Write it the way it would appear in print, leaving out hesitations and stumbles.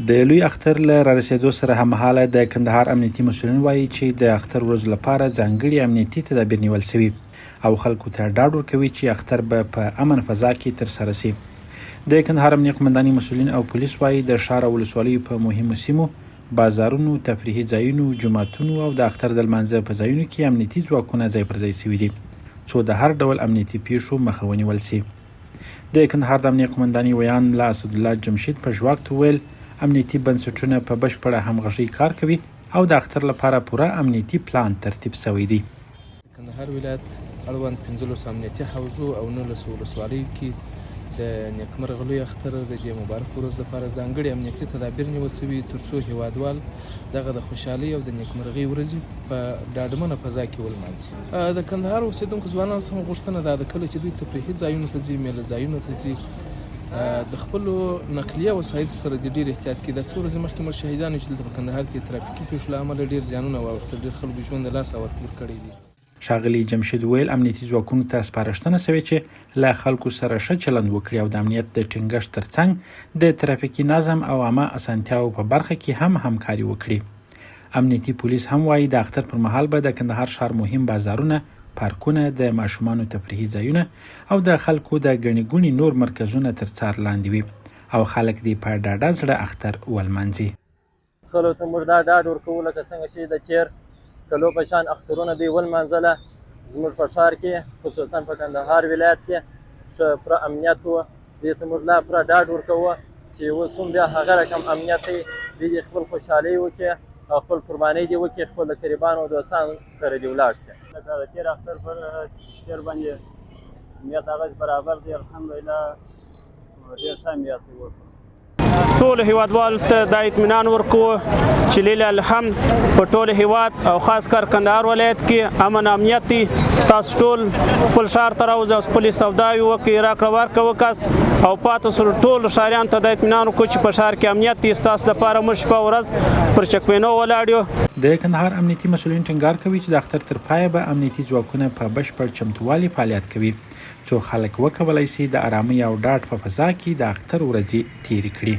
د لوی اختر له رارسېدو سره هممهاله د کندهار امنیتي مسؤلین وایي چې د اختر ورځو لپاره ځانګړي امنیتي تدابیر نیول شوي او خلکو ته ډاډ ورکوي چې اختر به په امن فضا کې ترسره شي. د کندهار امنیه قومندانۍ مسؤلین او پولیس وایي د ښار او ولسوالیو په مهمو سیمو، بازارونو، تفریحي ځایونو، جوماتونو او د اختر د لمانځه په ځایونو کې امنیتي ځواکونه ځای پر ځای شوي دي څو د هر ډول امنیتي پیښو مخه ونیول شي. د کندهار د امنیه قومندانۍ ویان ملا اسدالله جمشید په ژواک وویل امنیتي بنسټونه په بشپړه همغږۍ کار کوي او د اختر لپاره پوره امنیتي پلان ترتیب شوی دی. کندهار ولایت اړوند 15 امنیتي حوزو او 19 ولسوالیو کې د نیکمرغه لوی اختر د دې مبارک ورځ لپاره ځانګړي امنیتي تدابیر نیول شوي ترڅو هیوادوال دغه د خوشحالۍ او د نیکمرغۍ ورځې په ډاډمنه فضا کې ولمانځي. د کندهار اوسېدونکو ځوانانو څخه غوښتنه ده کله چې دوی تفریحي ځایونو ته ځي، میله ځایونو ته ځي، د خپلو نقلیه وسایطو سره د ډېر احتیاط کې. دا څو ورځې مخکې موږ شهیدان یو چې دلته په کندهار کې ترافیکي پیښو له امله ډېر زیانونه واوښتل، ډېر خلکو ژوند د لاسه ورکړی دی. ښاغلي جمشید ویل امنیتي ځواکونو ته سپارښتنه شوې چې له خلکو سره ښه چلند وکړي او د امنیت د ټینګښت ترڅنګ د ترافیکي نظم او عامه اسانتیاو په برخه کې هم همکاري وکړي. امنیتي پولیس هم وایي د اختر پر مهال به د کندهار ښار مهم بازارونه، پارکونه، د ماشومانو تفریحي ځایونه او د خلکو د ګڼې ګوڼې نور مرکزونه تر څار لاندې وي او خلک دې په ډاډه زړه اختر ولمانځي. خلکو ته موږ دا ډاډ ورکوو لکه څنګه چې د تېر کلو په شان اخترونه دوی ولمانځله. زموږ په ښار کې خصوصا په کندهار ولایت کې ښه پوره امنیت و. دې ته موږ لا پوره ډاډ ورکوو چې اوس هم بیا هغه رقم امنیت دی، دوی دې خپل خوشحالۍ وکړي او خپل قربانۍ دې وکړي، خپل د قریبانو او دوستانو کره دې ولاړ شي. لکه د تېر اختر پر څېر باندې امنیت هغسې برابر دی، الحمدلله ډېر ښه امنیت دی. ټولو هیوادوالو ته دا اطمینان ورکوو چې لیله الحمد په ټول هیواد او خاص کر کندهار ولایت کې امن امنیت دی. تاسو ټول خپل ښار ته راوځئ او خپلې سوداوې وکړئ، راکړه ورکړه وکړئ او پاتې سولو ټولو ښاریانو ته دا اطمینان ورکوو چې په ښار کې امنیت دی. ستاسو دپاره موږ شپه ورځ پر چکوینو ولاړ یو. د کندهار امنیتي مسؤلین ټینګار کوي چې د اختر تر پایه به امنیتي ځواکونه په بشپړ چمتووالي فعالیت کوي څو خلک وکولی شي د ارامۍ او ډاډ په فضا کې د اختر ورځې تېرې کړي.